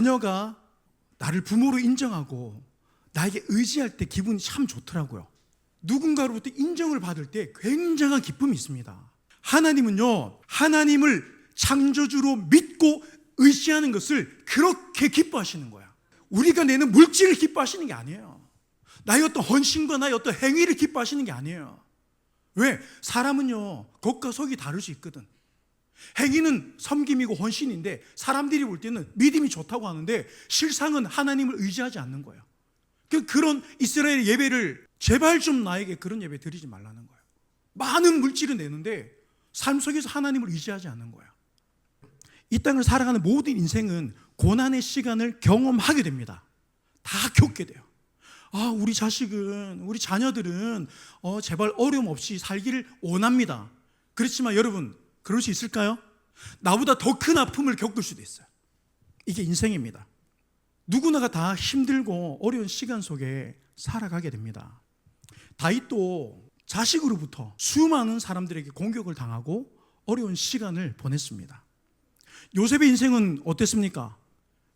자녀가 나를 부모로 인정하고 나에게 의지할 때 기분이 참 좋더라고요. 누군가로부터 인정을 받을 때 굉장한 기쁨이 있습니다. 하나님은요, 하나님을 창조주로 믿고 의지하는 것을 그렇게 기뻐하시는 거야. 우리가 내는 물질을 기뻐하시는 게 아니에요. 나의 어떤 헌신과 나의 어떤 행위를 기뻐하시는 게 아니에요. 왜? 사람은요, 겉과 속이 다를 수 있거든. 행위는 섬김이고 헌신인데 사람들이 볼 때는 믿음이 좋다고 하는데 실상은 하나님을 의지하지 않는 거예요. 그런 이스라엘 예배를 제발 좀 나에게 그런 예배 드리지 말라는 거예요. 많은 물질을 내는데 삶 속에서 하나님을 의지하지 않는 거예요. 이 땅을 살아가는 모든 인생은 고난의 시간을 경험하게 됩니다. 다 겪게 돼요. 우리 자식은, 우리 자녀들은 제발 어려움 없이 살기를 원합니다. 그렇지만 여러분, 그럴 수 있을까요? 나보다 더 큰 아픔을 겪을 수도 있어요. 이게 인생입니다. 누구나가 다 힘들고 어려운 시간 속에 살아가게 됩니다. 다윗도 자식으로부터 수많은 사람들에게 공격을 당하고 어려운 시간을 보냈습니다. 요셉의 인생은 어땠습니까?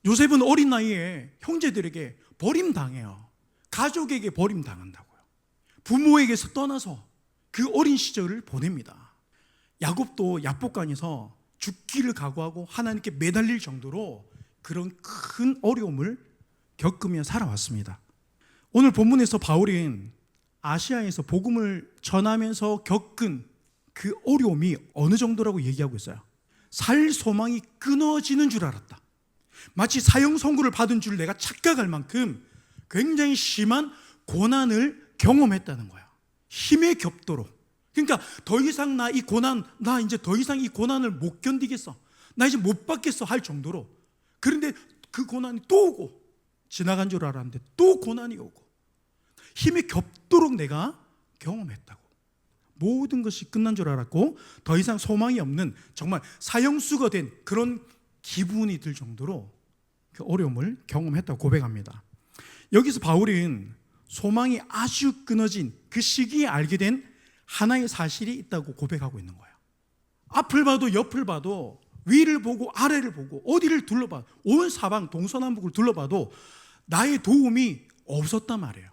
요셉은 어린 나이에 형제들에게 버림당해요. 가족에게 버림당한다고요. 부모에게서 떠나서 그 어린 시절을 보냅니다. 야곱도 야복강에서 죽기를 각오하고 하나님께 매달릴 정도로 그런 큰 어려움을 겪으며 살아왔습니다. 오늘 본문에서 바울은 아시아에서 복음을 전하면서 겪은 그 어려움이 어느 정도라고 얘기하고 있어요. 살 소망이 끊어지는 줄 알았다. 마치 사형 선고를 받은 줄 내가 착각할 만큼 굉장히 심한 고난을 경험했다는 거야. 힘에 겹도록. 그러니까 더 이상 나 이제 더 이상 이 고난을 못 견디겠어. 나 이제 못 받겠어 할 정도로. 그런데 그 고난이 또 오고, 지나간 줄 알았는데 또 고난이 오고, 힘이 겹도록 내가 경험했다고. 모든 것이 끝난 줄 알았고 더 이상 소망이 없는 정말 사형수가 된 그런 기분이 들 정도로 그 어려움을 경험했다고 고백합니다. 여기서 바울은 소망이 아주 끊어진 그 시기에 알게 된 하나의 사실이 있다고 고백하고 있는 거예요. 앞을 봐도 옆을 봐도 위를 보고 아래를 보고 어디를 둘러봐, 온 사방 동서남북을 둘러봐도 나의 도움이 없었단 말이에요.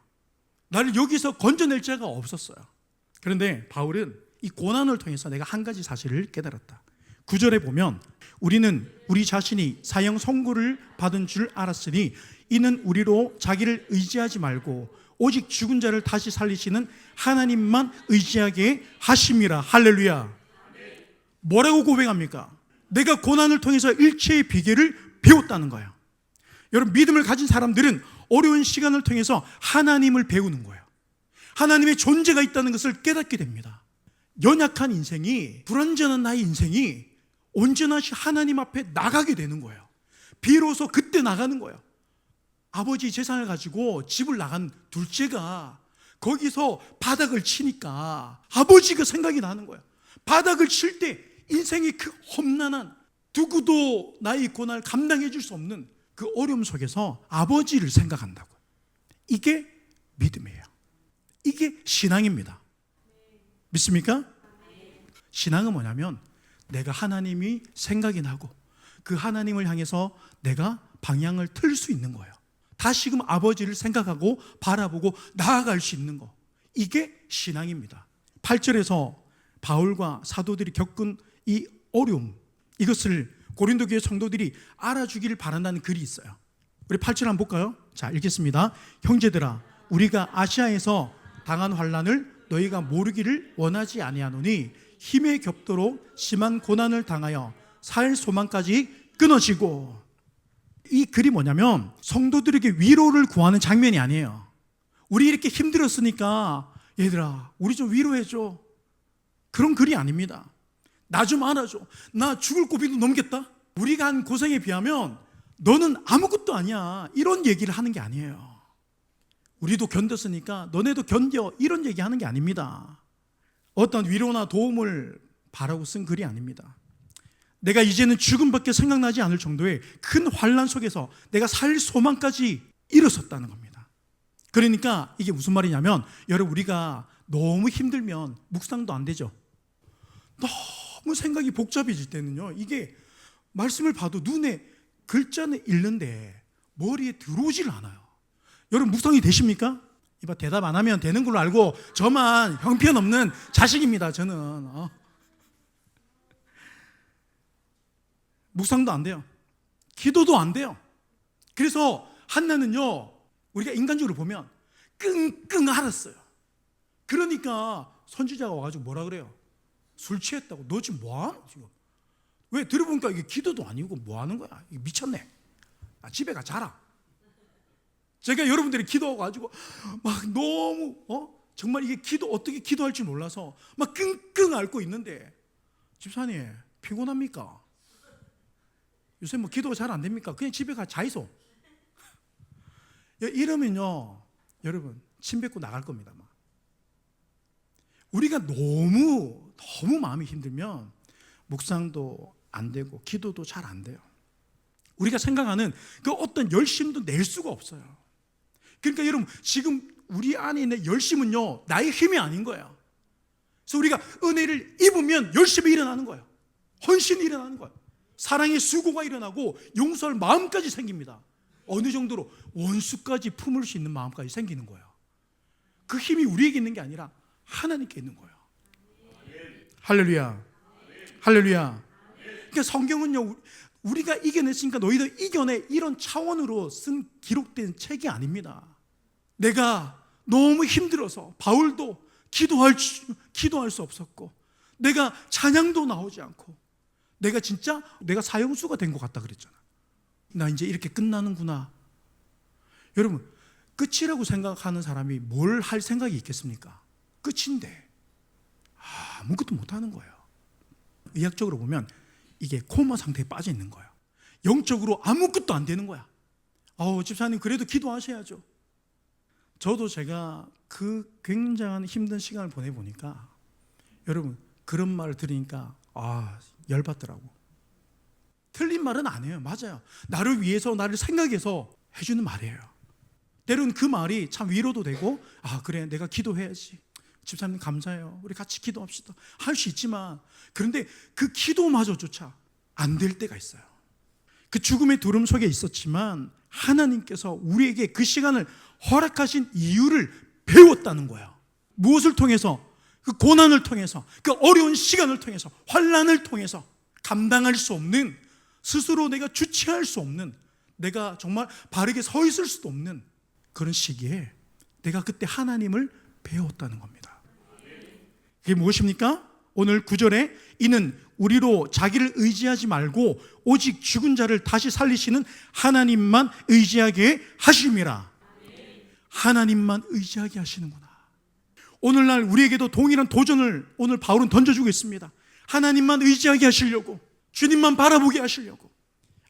나를 여기서 건져낼 자가 없었어요. 그런데 바울은 이 고난을 통해서 내가 한 가지 사실을 깨달았다. 9절에 보면 우리는 우리 자신이 사형 선고를 받은 줄 알았으니 이는 우리로 자기를 의지하지 말고 오직 죽은 자를 다시 살리시는 하나님만 의지하게 하심이라. 할렐루야. 뭐라고 고백합니까? 내가 고난을 통해서 일체의 비결을 배웠다는 거예요. 여러분, 믿음을 가진 사람들은 어려운 시간을 통해서 하나님을 배우는 거예요. 하나님의 존재가 있다는 것을 깨닫게 됩니다. 연약한 인생이, 불완전한 나의 인생이 언제나 하나님 앞에 나가게 되는 거예요. 비로소 그때 나가는 거예요. 아버지 재산을 가지고 집을 나간 둘째가 거기서 바닥을 치니까 아버지가 생각이 나는 거예요. 바닥을 칠 때 인생의 그 험난한, 누구도 나의 고난을 감당해 줄 수 없는 그 어려움 속에서 아버지를 생각한다고요. 이게 믿음이에요. 이게 신앙입니다. 믿습니까? 신앙은 뭐냐면 내가 하나님이 생각이 나고 그 하나님을 향해서 내가 방향을 틀 수 있는 거예요. 다시금 아버지를 생각하고 바라보고 나아갈 수 있는 거. 이게 신앙입니다. 8절에서 바울과 사도들이 겪은 이 어려움, 이것을 고린도 교회 성도들이 알아주기를 바란다는 글이 있어요. 우리 8절 한번 볼까요? 자, 읽겠습니다. 형제들아, 우리가 아시아에서 당한 환난을 너희가 모르기를 원하지 아니하노니 힘에 겹도록 심한 고난을 당하여 살 소망까지 끊어지고. 이 글이 뭐냐면 성도들에게 위로를 구하는 장면이 아니에요. 우리 이렇게 힘들었으니까 얘들아 우리 좀 위로해줘, 그런 글이 아닙니다. 나 좀 안아줘, 나 죽을 고비도 넘겠다, 우리가 한 고생에 비하면 너는 아무것도 아니야, 이런 얘기를 하는 게 아니에요. 우리도 견뎠으니까 너네도 견뎌, 이런 얘기하는 게 아닙니다. 어떤 위로나 도움을 바라고 쓴 글이 아닙니다. 내가 이제는 죽음밖에 생각나지 않을 정도의 큰 환난 속에서 내가 살 소망까지 일어섰다는 겁니다. 그러니까 이게 무슨 말이냐면, 여러분, 우리가 너무 힘들면 묵상도 안 되죠. 너무 생각이 복잡해질 때는요, 이게 말씀을 봐도 눈에 글자는 읽는데 머리에 들어오질 않아요. 여러분 묵상이 되십니까? 이봐, 대답 안 하면 되는 걸로 알고 저만 형편없는 자식입니다. 저는 묵상도 안 돼요. 기도도 안 돼요. 그래서 한나는요, 우리가 인간적으로 보면 끙끙 앓았어요. 그러니까 선지자가 와가지고 뭐라 그래요? 술 취했다고. 너 지금 뭐하는 지금? 왜 들어보니까 이게 기도도 아니고 뭐하는 거야? 이게 미쳤네. 집에 가 자라. 제가 여러분들이 기도해가지고 막 너무 정말 이게 어떻게 기도할지 몰라서 막 끙끙 앓고 있는데, 집사님 피곤합니까? 요새 뭐 기도가 잘 안 됩니까? 그냥 집에 가 자이소. 이러면요, 여러분 침 뱉고 나갈 겁니다. 막. 우리가 너무 마음이 힘들면 묵상도 안 되고 기도도 잘 안 돼요. 우리가 생각하는 그 어떤 열심도 낼 수가 없어요. 그러니까 여러분, 지금 우리 안에 있는 열심은요, 나의 힘이 아닌 거예요. 그래서 우리가 은혜를 입으면 열심히 일어나는 거예요. 헌신이 일어나는 거예요. 사랑의 수고가 일어나고 용서할 마음까지 생깁니다. 어느 정도로? 원수까지 품을 수 있는 마음까지 생기는 거예요. 그 힘이 우리에게 있는 게 아니라 하나님께 있는 거예요. 할렐루야, 할렐루야. 그러니까 성경은요, 우리가 이겨냈으니까 너희도 이겨내, 이런 차원으로 쓴 기록된 책이 아닙니다. 내가 너무 힘들어서 바울도 기도할 수 없었고, 내가 찬양도 나오지 않고, 내가 사형수가 된 것 같다 그랬잖아. 나 이제 이렇게 끝나는구나. 여러분, 끝이라고 생각하는 사람이 뭘 할 생각이 있겠습니까? 끝인데 아무것도 못하는 거예요. 의학적으로 보면 이게 코마 상태에 빠져 있는 거예요. 영적으로 아무것도 안 되는 거야. 집사님 그래도 기도하셔야죠. 저도 제가 그 굉장한 힘든 시간을 보내보니까, 여러분 그런 말을 들으니까 열받더라고. 틀린 말은 아니에요. 맞아요. 나를 위해서, 나를 생각해서 해주는 말이에요. 때로는 그 말이 참 위로도 되고, 그래 내가 기도해야지, 집사님 감사해요, 우리 같이 기도합시다, 할 수 있지만, 그런데 그 기도마저조차 안 될 때가 있어요. 그 죽음의 두름 속에 있었지만 하나님께서 우리에게 그 시간을 허락하신 이유를 배웠다는 거예요. 무엇을 통해서? 그 고난을 통해서, 그 어려운 시간을 통해서, 환난을 통해서 감당할 수 없는, 스스로 내가 주체할 수 없는, 내가 정말 바르게 서 있을 수도 없는 그런 시기에 내가 그때 하나님을 배웠다는 겁니다. 그게 무엇입니까? 오늘 9절에 이는 우리로 자기를 의지하지 말고 오직 죽은 자를 다시 살리시는 하나님만 의지하게 하심이라. 하나님만 의지하게 하시는구나. 오늘날 우리에게도 동일한 도전을 오늘 바울은 던져주고 있습니다. 하나님만 의지하게 하시려고, 주님만 바라보게 하시려고.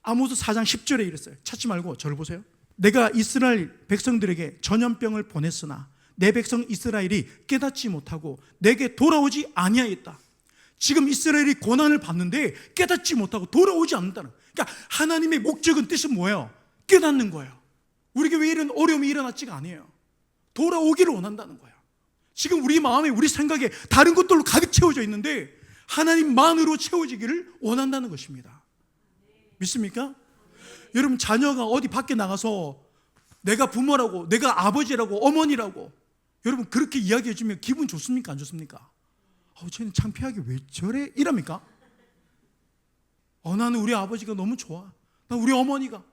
아모스 4장 10절에 이랬어요. 찾지 말고 저를 보세요. 내가 이스라엘 백성들에게 전염병을 보냈으나 내 백성 이스라엘이 깨닫지 못하고 내게 돌아오지 아니하였다. 지금 이스라엘이 고난을 받는데 깨닫지 못하고 돌아오지 않는다는, 그러니까 하나님의 목적은, 뜻은 뭐예요? 깨닫는 거예요. 우리에게 왜 이런 어려움이 일어났지가 아니에요. 돌아오기를 원한다는 거예요. 지금 우리 마음에, 우리 생각에 다른 것들로 가득 채워져 있는데 하나님만으로 채워지기를 원한다는 것입니다. 믿습니까? 여러분, 자녀가 어디 밖에 나가서 내가 부모라고, 내가 아버지라고, 어머니라고 여러분 그렇게 이야기해 주면 기분 좋습니까? 안 좋습니까? 쟤는 창피하게 왜 저래? 이럽니까? 나는 우리 아버지가 너무 좋아, 난 우리 어머니가.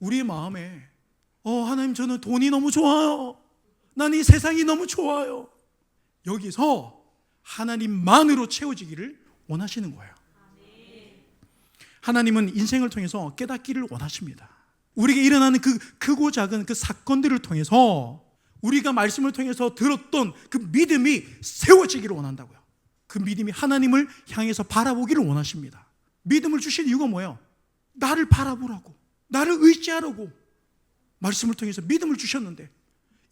우리의 마음에 하나님 저는 돈이 너무 좋아요, 난 이 세상이 너무 좋아요. 여기서 하나님만으로 채워지기를 원하시는 거예요. 하나님은 인생을 통해서 깨닫기를 원하십니다. 우리에게 일어나는 그 크고 작은 그 사건들을 통해서 우리가 말씀을 통해서 들었던 그 믿음이 세워지기를 원한다고요. 그 믿음이 하나님을 향해서 바라보기를 원하십니다. 믿음을 주신 이유가 뭐예요? 나를 바라보라고, 나를 의지하라고 말씀을 통해서 믿음을 주셨는데,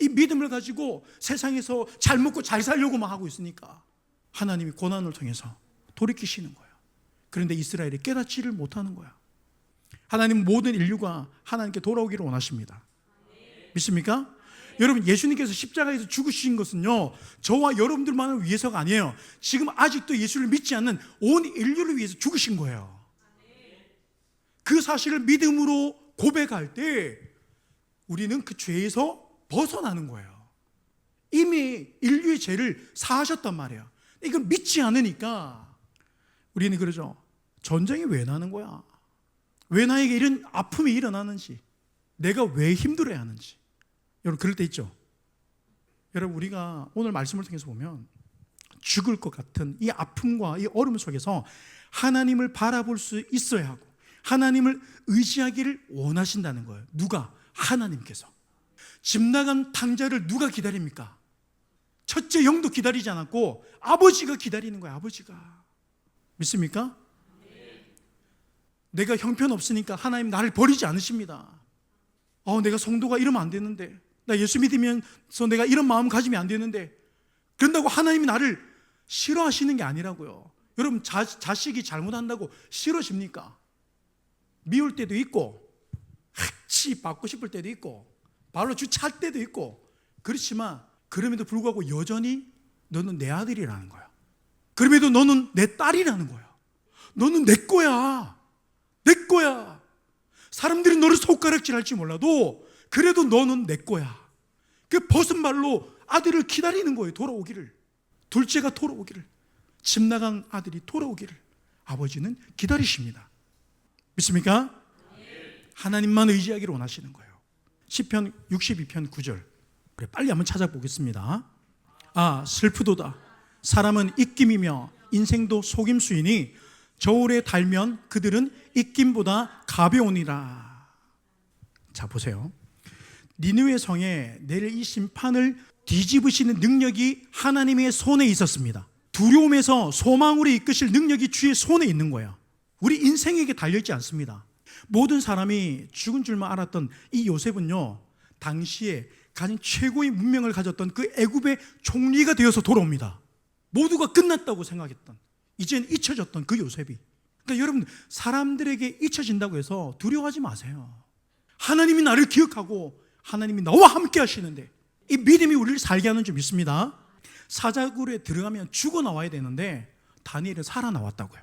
이 믿음을 가지고 세상에서 잘 먹고 잘 살려고만 하고 있으니까 하나님이 고난을 통해서 돌이키시는 거예요. 그런데 이스라엘이 깨닫지를 못하는 거야. 하나님 모든 인류가 하나님께 돌아오기를 원하십니다. 믿습니까? 여러분, 예수님께서 십자가에서 죽으신 것은요, 저와 여러분들만을 위해서가 아니에요. 지금 아직도 예수를 믿지 않는 온 인류를 위해서 죽으신 거예요. 그 사실을 믿음으로 고백할 때 우리는 그 죄에서 벗어나는 거예요. 이미 인류의 죄를 사하셨단 말이에요. 이걸 믿지 않으니까 우리는 그러죠. 전쟁이 왜 나는 거야? 왜 나에게 이런 아픔이 일어나는지, 내가 왜 힘들어야 하는지. 여러분 그럴 때 있죠. 여러분 우리가 오늘 말씀을 통해서 보면 죽을 것 같은 이 아픔과 이 어려움 속에서 하나님을 바라볼 수 있어야 하고 하나님을 의지하기를 원하신다는 거예요. 누가? 하나님께서. 집 나간 탕자를 누가 기다립니까? 첫째 영도 기다리지 않았고 아버지가 기다리는 거예요. 아버지가. 믿습니까? 내가 형편없으니까 하나님 나를 버리지 않으십니다. 내가 성도가 이러면 안 되는데, 나 예수 믿으면서 내가 이런 마음 가지면 안 되는데, 그런다고 하나님이 나를 싫어하시는 게 아니라고요. 여러분 자식이 잘못한다고 싫어집니까? 미울 때도 있고 같이 받고 싶을 때도 있고 발로 주찰 때도 있고, 그렇지만 그럼에도 불구하고 여전히 너는 내 아들이라는 거야. 그럼에도 너는 내 딸이라는 거야. 너는 내 거야. 내 거야. 사람들이 너를 손가락질할지 몰라도 그래도 너는 내 거야. 그 벗은 발로 아들을 기다리는 거예요. 돌아오기를. 둘째가 돌아오기를. 집 나간 아들이 돌아오기를 아버지는 기다리십니다. 믿습니까? 하나님만 의지하기를 원하시는 거예요. 시편 62편 9절. 그래, 빨리 한번 찾아보겠습니다. 슬프도다. 사람은 입김이며 인생도 속임수이니 저울에 달면 그들은 입김보다 가벼우니라. 자, 보세요. 니느웨 성에 내릴 이 심판을 뒤집으시는 능력이 하나님의 손에 있었습니다. 두려움에서 소망으로 이끄실 능력이 주의 손에 있는 거예요. 우리 인생에게 달려있지 않습니다. 모든 사람이 죽은 줄만 알았던 이 요셉은요, 당시에 가진 최고의 문명을 가졌던 그 애굽의 총리가 되어서 돌아옵니다. 모두가 끝났다고 생각했던, 이젠 잊혀졌던 그 요셉이. 그러니까 여러분, 사람들에게 잊혀진다고 해서 두려워하지 마세요. 하나님이 나를 기억하고 하나님이 나와 함께 하시는데, 이 믿음이 우리를 살게 하는 줄 믿습니다. 사자굴에 들어가면 죽어 나와야 되는데 다니엘은 살아 나왔다고요.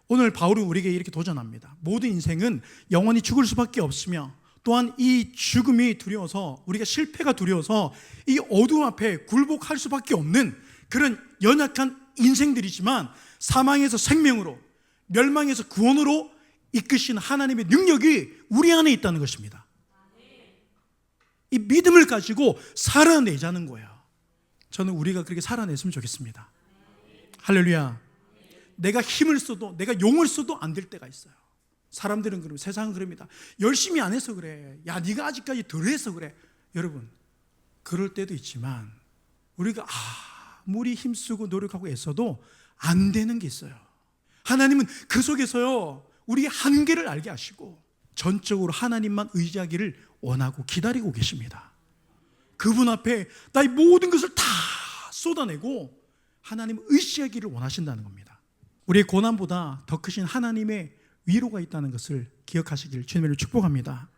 오늘 바울은 우리에게 이렇게 도전합니다. 모든 인생은 영원히 죽을 수밖에 없으며, 또한 이 죽음이 두려워서, 우리가 실패가 두려워서 이 어두움 앞에 굴복할 수밖에 없는 그런 연약한 인생들이지만, 사망에서 생명으로, 멸망에서 구원으로 이끄신 하나님의 능력이 우리 안에 있다는 것입니다. 이 믿음을 가지고 살아내자는 거예요. 저는 우리가 그렇게 살아냈으면 좋겠습니다. 할렐루야. 내가 힘을 써도, 내가 용을 써도 안 될 때가 있어요. 사람들은 그러면, 세상은 그럽니다. 열심히 안 해서 그래. 야, 네가 아직까지 덜 해서 그래. 여러분, 그럴 때도 있지만 우리가 아무리 힘쓰고 노력하고 애써도 안 되는 게 있어요. 하나님은 그 속에서요, 우리의 한계를 알게 하시고 전적으로 하나님만 의지하기를 원하고 기다리고 계십니다. 그분 앞에 나의 모든 것을 다 쏟아내고 하나님을 의지하기를 원하신다는 겁니다. 우리의 고난보다 더 크신 하나님의 위로가 있다는 것을 기억하시길 주님을 축복합니다.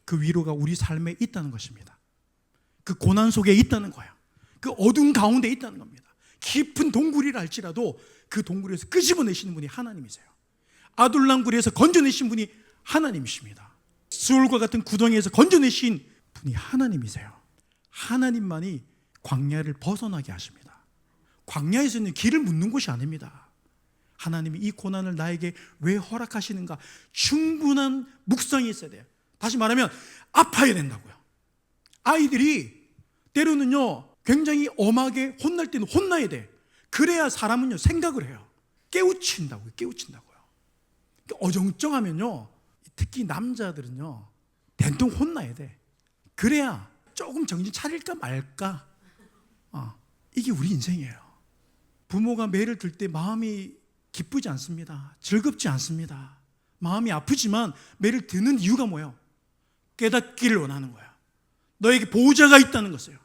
그 위로가 우리 삶에 있다는 것입니다. 그 고난 속에 있다는 거예요. 그 어두운 가운데 있다는 겁니다. 깊은 동굴이라 할지라도 그 동굴에서 끄집어내시는 분이 하나님이세요. 아둘람굴에서 건져내신 분이 하나님이십니다. 수울과 같은 구덩이에서 건져내신 분이 하나님이세요. 하나님만이 광야를 벗어나게 하십니다. 광야에서는 길을 묻는 곳이 아닙니다. 하나님이 이 고난을 나에게 왜 허락하시는가, 충분한 묵상이 있어야 돼요. 다시 말하면 아파야 된다고요. 아이들이 때로는요, 굉장히 엄하게 혼날 때는 혼나야 돼. 그래야 사람은요, 생각을 해요. 깨우친다고요. 어정쩡하면요, 특히 남자들은요, 된통 혼나야 돼. 그래야 조금 정신 차릴까 말까. 이게 우리 인생이에요. 부모가 매를 들 때 마음이 기쁘지 않습니다. 즐겁지 않습니다. 마음이 아프지만 매를 드는 이유가 뭐예요? 깨닫기를 원하는 거야. 너에게 보호자가 있다는 것이에요.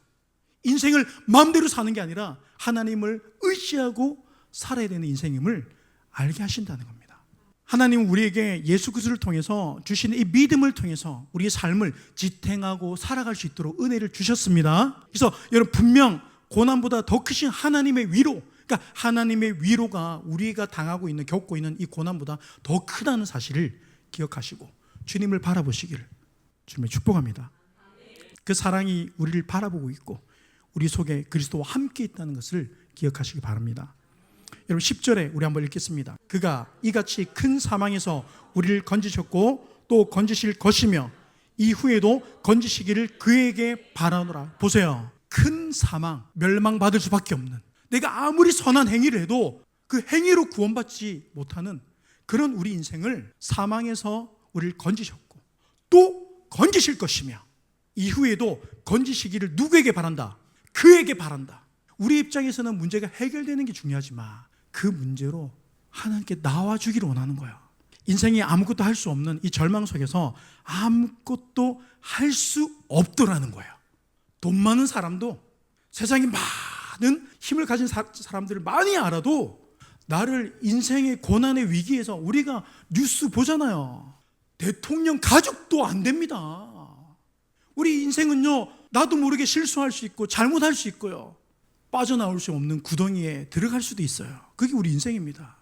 인생을 마음대로 사는 게 아니라 하나님을 의지하고 살아야 되는 인생임을 알게 하신다는 겁니다. 하나님은 우리에게 예수 그리스도를 통해서 주시는 이 믿음을 통해서 우리의 삶을 지탱하고 살아갈 수 있도록 은혜를 주셨습니다. 그래서 여러분, 분명 고난보다 더 크신 하나님의 위로, 그러니까 하나님의 위로가 우리가 당하고 있는, 겪고 있는 이 고난보다 더 크다는 사실을 기억하시고 주님을 바라보시기를 주님의 축복합니다. 그 사랑이 우리를 바라보고 있고 우리 속에 그리스도와 함께 있다는 것을 기억하시기 바랍니다. 여러분 10절에 우리 한번 읽겠습니다. 그가 이같이 큰 사망에서 우리를 건지셨고 또 건지실 것이며 이후에도 건지시기를 그에게 바라노라. 보세요. 큰 사망, 멸망받을 수밖에 없는, 내가 아무리 선한 행위를 해도 그 행위로 구원받지 못하는 그런 우리 인생을 사망에서 우리를 건지셨고 또 건지실 것이며 이후에도 건지시기를 누구에게 바란다? 그에게 바란다. 우리 입장에서는 문제가 해결되는 게 중요하지만 그 문제로 하나님께 나와주기를 원하는 거야. 인생이 아무것도 할 수 없는 이 절망 속에서 아무것도 할 수 없더라는 거예요. 돈 많은 사람도, 세상에 많은 힘을 가진 사람들을 많이 알아도 나를 인생의 고난의 위기에서, 우리가 뉴스 보잖아요. 대통령 가족도 안 됩니다. 우리 인생은요, 나도 모르게 실수할 수 있고 잘못할 수 있고요, 빠져나올 수 없는 구덩이에 들어갈 수도 있어요. 그게 우리 인생입니다.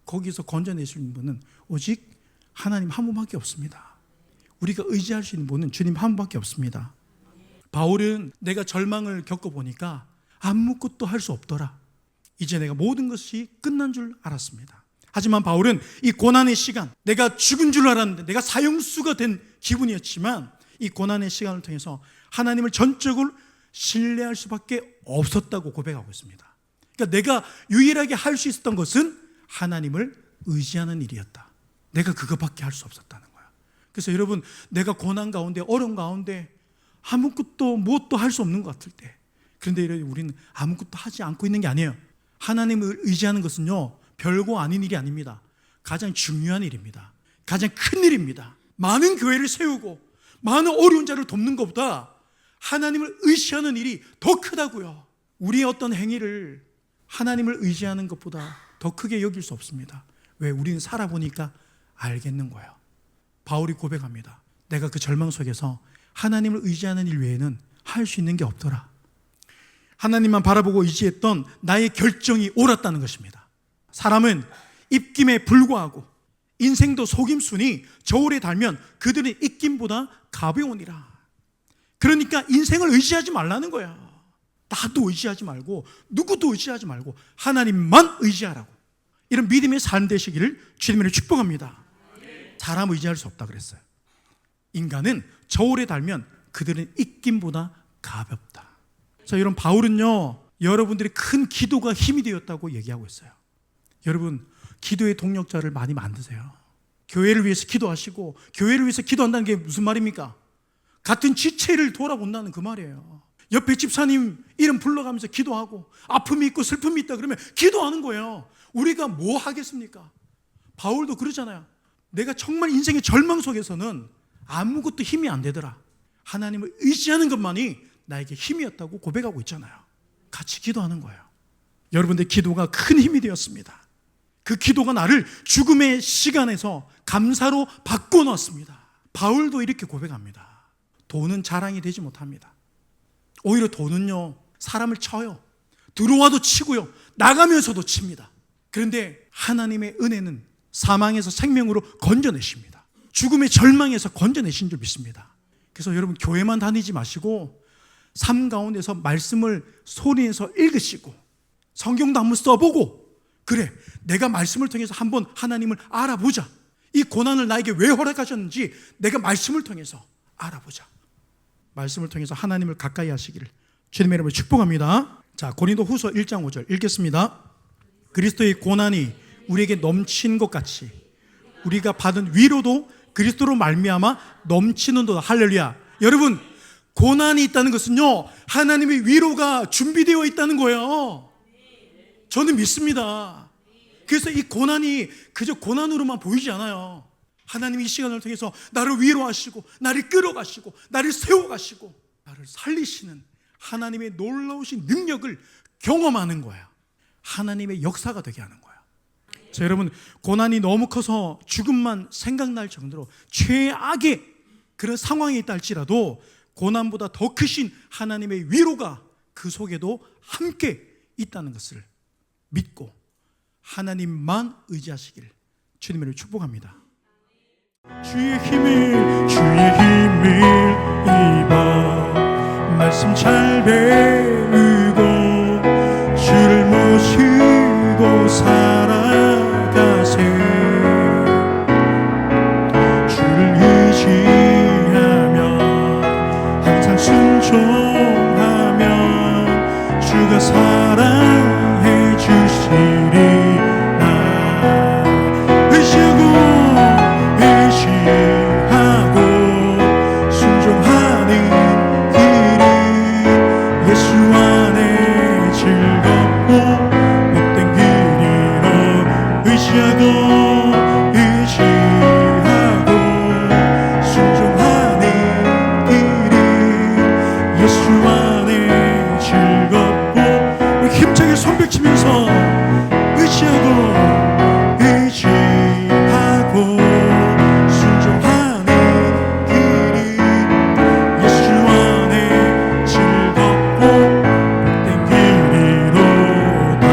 거기서 건져내시는 분은 오직 하나님 한 분밖에 없습니다. 우리가 의지할 수 있는 분은 주님 한 분밖에 없습니다. 바울은 내가 절망을 겪어보니까 아무것도 할 수 없더라. 이제 내가 모든 것이 끝난 줄 알았습니다. 하지만 바울은 이 고난의 시간, 내가 죽은 줄 알았는데 내가 사형수가 된 기분이었지만 이 고난의 시간을 통해서 하나님을 전적으로 신뢰할 수밖에 없었다고 고백하고 있습니다. 그러니까 내가 유일하게 할 수 있었던 것은 하나님을 의지하는 일이었다. 내가 그것밖에 할 수 없었다는 거야. 그래서 여러분, 내가 고난 가운데, 어려움 가운데 아무것도 무엇도 할 수 없는 것 같을 때, 그런데 우리는 아무것도 하지 않고 있는 게 아니에요. 하나님을 의지하는 것은요, 별거 아닌 일이 아닙니다. 가장 중요한 일입니다. 가장 큰 일입니다. 많은 교회를 세우고 많은 어려운 자를 돕는 것보다 하나님을 의지하는 일이 더 크다고요. 우리의 어떤 행위를 하나님을 의지하는 것보다 더 크게 여길 수 없습니다. 왜? 우리는 살아보니까 알겠는 거예요. 바울이 고백합니다. 내가 그 절망 속에서 하나님을 의지하는 일 외에는 할 수 있는 게 없더라. 하나님만 바라보고 의지했던 나의 결정이 옳았다는 것입니다. 사람은 입김에 불과하고 인생도 속임수니 저울에 달면 그들의 입김보다 가벼우니라. 그러니까 인생을 의지하지 말라는 거야. 나도 의지하지 말고 누구도 의지하지 말고 하나님만 의지하라고. 이런 믿음의 삶 되시기를 주님으로 축복합니다. 사람 의지할 수 없다 그랬어요. 인간은 저울에 달면 그들은 입김보다 가볍다. 자, 여러분, 바울은요, 여러분들이 큰 기도가 힘이 되었다고 얘기하고 있어요. 여러분, 기도의 동력자를 많이 만드세요. 교회를 위해서 기도하시고, 교회를 위해서 기도한다는 게 무슨 말입니까? 같은 지체를 돌아본다는 그 말이에요. 옆에 집사님 이름 불러가면서 기도하고, 아픔이 있고 슬픔이 있다 그러면 기도하는 거예요. 우리가 뭐 하겠습니까? 바울도 그러잖아요. 내가 정말 인생의 절망 속에서는 아무것도 힘이 안 되더라. 하나님을 의지하는 것만이 나에게 힘이었다고 고백하고 있잖아요. 같이 기도하는 거예요. 여러분들 기도가 큰 힘이 되었습니다. 그 기도가 나를 죽음의 시간에서 감사로 바꿔놨습니다. 바울도 이렇게 고백합니다. 돈은 자랑이 되지 못합니다. 오히려 돈은요, 사람을 쳐요. 들어와도 치고요, 나가면서도 칩니다. 그런데 하나님의 은혜는 사망에서 생명으로 건져내십니다. 죽음의 절망에서 건져내신 줄 믿습니다. 그래서 여러분, 교회만 다니지 마시고 삶 가운데서 말씀을 소리내서 읽으시고 성경도 한번 써보고, 그래, 내가 말씀을 통해서 한번 하나님을 알아보자. 이 고난을 나에게 왜 허락하셨는지 내가 말씀을 통해서 알아보자. 말씀을 통해서 하나님을 가까이 하시기를 주님의 이름으로 축복합니다. 자, 고린도 후서 1장 5절 읽겠습니다. 그리스도의 고난이 우리에게 넘친 것 같이 우리가 받은 위로도 그리스도로 말미암아 넘치는도다. 할렐루야. 여러분, 고난이 있다는 것은요, 하나님의 위로가 준비되어 있다는 거예요. 저는 믿습니다. 그래서 이 고난이 그저 고난으로만 보이지 않아요. 하나님이 이 시간을 통해서 나를 위로하시고 나를 끌어가시고 나를 세워가시고 나를 살리시는 하나님의 놀라우신 능력을 경험하는 거예요. 하나님의 역사가 되게 하는 거예요. 자, 여러분, 고난이 너무 커서 죽음만 생각날 정도로 최악의 그런 상황에 있다 할지라도 고난보다 더 크신 하나님의 위로가 그 속에도 함께 있다는 것을 믿고 하나님만 의지하시길 주님을 축복합니다. 주의 힘을 입어 말씀 잘 배우고 주를 모시고 살아가세. 주를 의지하며 항상 순종하면 주가 사랑해 주시리라. 의지하고 순종하는 길이 예수 안에 즐겁고 복된 길이라. 의지하고 순종하는 길이 예수 안에 즐겁고. 힘차게 손뼉치면서 의지하고 순종하는 길이 예수 안에 즐겁고 복된 길이로다.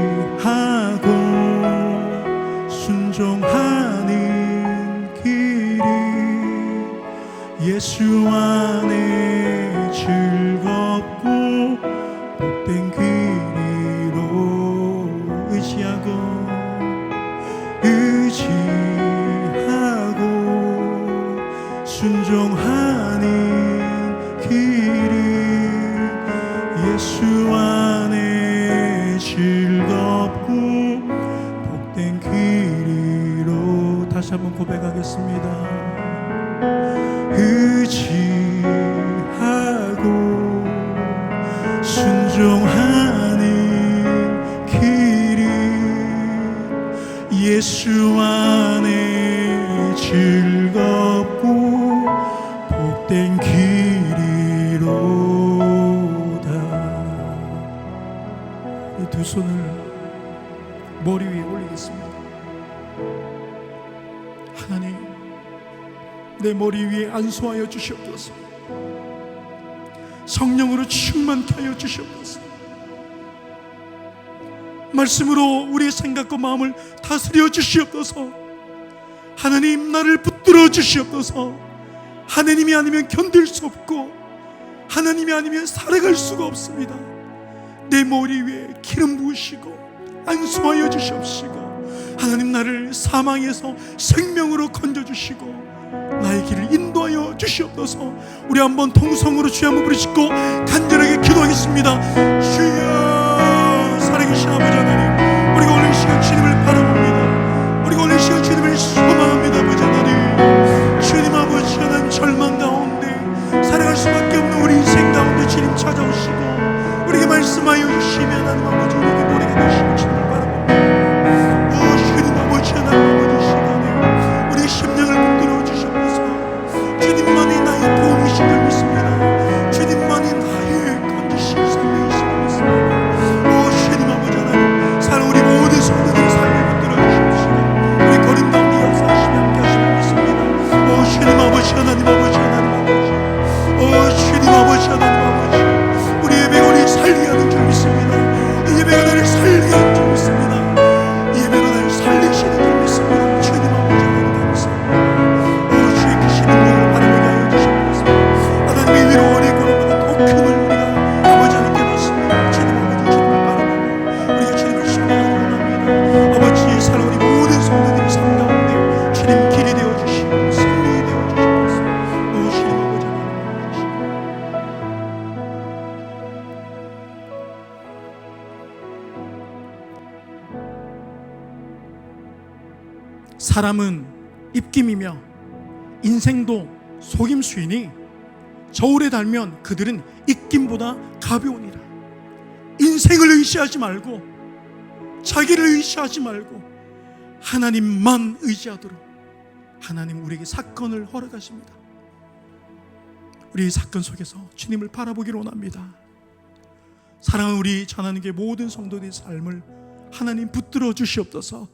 의지하고 순종하는 길이 예수 안에 즐겁고 복된 길이로. 의지하고 순종하는 길이 예수 안에 즐겁고 복된 길이로. 다시 한번 고백하겠습니다. 의지하고 순종하는 길이 예수 안에 즐겁고 복된 길이로다. 이 두 손을 머리 위에 올리겠습니다. 하나님, 내 머리 위에 안수하여 주시옵소서. 성령으로 충만케 하여 주시옵소서. 말씀으로 우리의 생각과 마음을 다스려 주시옵소서. 하나님, 나를 붙들어 주시옵소서. 하나님이 아니면 견딜 수 없고 하나님이 아니면 살아갈 수가 없습니다. 내 머리 위에 기름 부으시고 안수하여 주시옵시고 하나님, 나를 사망에서 생명으로 건져주시고 나의 길을 인도하여 주시옵소서. 우리 한번 통성으로 주여 한번 부르시고 간절하게 기도하겠습니다. 주여, 살아계신 아버지 하나님, 우리가 오늘 시간 주님을 바라봅니다. 우리가 오늘 시간 주님을 소망합니다. 아버지 하나님, 주님 아버지 하나님, 절망 가운데 살아갈 수밖에 없는 우리 인생 가운데 주님 찾아오시고 우리에게 말씀하여 주시면 하나님 아버지, 우리에게 노래가 되시고 주님을 바라봅니다. 주님 아버지 하나님, 아버지 시간에 우리의 심령을 붙들어 주시옵소서. 주님만이 나의 도움이신 줄 믿습니다. 주님만이 나의 건지신 삶이신 줄 믿습니다. 주님 아버지 하나님, 사랑 우리 모든 성도들의 삶을 붙들어 주시옵시고 우리 거린 가운데 역사하시며 함께 하시며 믿습니다. 주님 아버지 하나님, 아버지 하나님, 아버지 주님 아버지 하나님, 아버지 우리 예배가 우리 살게 하는 줄 믿습니다. 이 예배가 나를 살게 하는 줄 믿습니다. 이 예배가 나를 살리시는 줄 믿습니다. 주님 아버지 하나님 감사합니다. 주의 크신 능력을 바라보게 하여 주시옵소서. 하나님의 위로 원의 구름보다 더 큼을 우리가 아버지 하나님께 받습니다. 주님 아버지, 주님을 바라보고 우리가 주님을 신뢰하기 원합니다. 아버지, 사랑 우리 모든 성도들의 삶 가운데 주님 길이 되어주시고 승리 되어주시옵소서. 주님 아버지 하나님, 사람은 입김이며 인생도 속임수이니 저울에 달면 그들은 입김보다 가벼우니라. 인생을 의지하지 말고 자기를 의지하지 말고 하나님만 의지하도록 하나님 우리에게 사건을 허락하십니다. 우리 사건 속에서 주님을 바라보기를 원합니다. 사랑하는 우리 전하는게 모든 성도들의 삶을 하나님 붙들어 주시옵소서.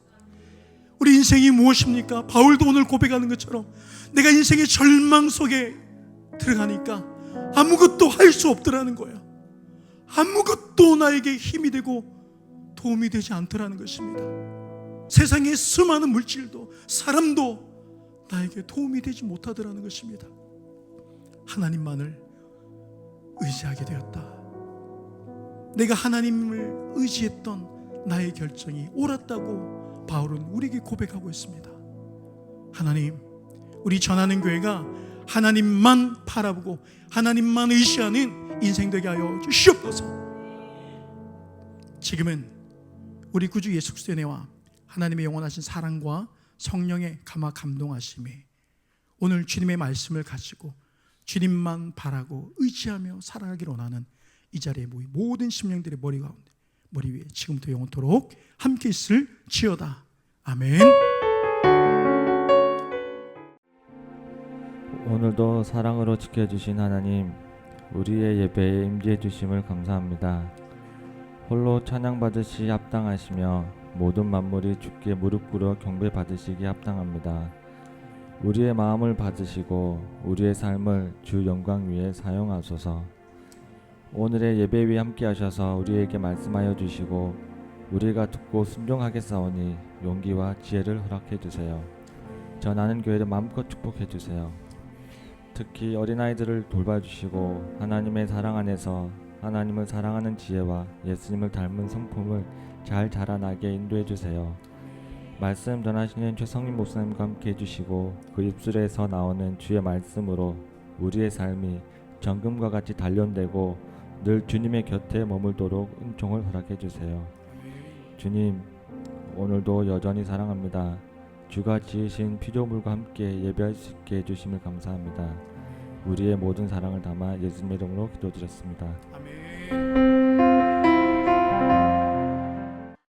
우리 인생이 무엇입니까? 바울도 오늘 고백하는 것처럼 내가 인생의 절망 속에 들어가니까 아무것도 할 수 없더라는 거예요. 아무것도 나에게 힘이 되고 도움이 되지 않더라는 것입니다. 세상의 수많은 물질도 사람도 나에게 도움이 되지 못하더라는 것입니다. 하나님만을 의지하게 되었다. 내가 하나님을 의지했던 나의 결정이 옳았다고 바울은 우리에게 고백하고 있습니다. 하나님, 우리 전하는 교회가 하나님만 바라보고 하나님만 의지하는 인생 되게 하여 주시옵소서. 지금은 우리 구주 예수 그리스도의 은혜와 하나님의 영원하신 사랑과 성령의 감화 감동하심이 오늘 주님의 말씀을 가지고 주님만 바라고 의지하며 살아가기를 원하는 이 자리에 모인 모든 심령들의 머리 가운데, 머리 위에 지금부터 영원토록 함께 있을 지어다. 아멘. 오늘도 사랑으로 지켜주신 하나님, 우리의 예배에 임재해 주심을 감사합니다. 홀로 찬양받으시 합당하시며 모든 만물이 주께 무릎 꿇어 경배받으시기 합당합니다. 우리의 마음을 받으시고 우리의 삶을 주 영광 위에 사용하소서. 오늘의 예배 위에 함께 하셔서 우리에게 말씀하여 주시고 우리가 듣고 순종하겠사오니 용기와 지혜를 허락해 주세요. 전하는 교회를 마음껏 축복해 주세요. 특히 어린아이들을 돌봐주시고 하나님의 사랑 안에서 하나님을 사랑하는 지혜와 예수님을 닮은 성품을 잘 자라나게 인도해 주세요. 말씀 전하시는 최성민 목사님과 함께 해주시고 그 입술에서 나오는 주의 말씀으로 우리의 삶이 정금과 같이 단련되고 늘 주님의 곁에 머물도록 은총을 허락해 주세요. 주님, 오늘도 여전히 사랑합니다. 주가 지으신 피조물과 함께 예배할 수 있게 해주심을 감사합니다. 우리의 모든 사랑을 담아 예수님의 이름으로 기도드렸습니다. 아멘.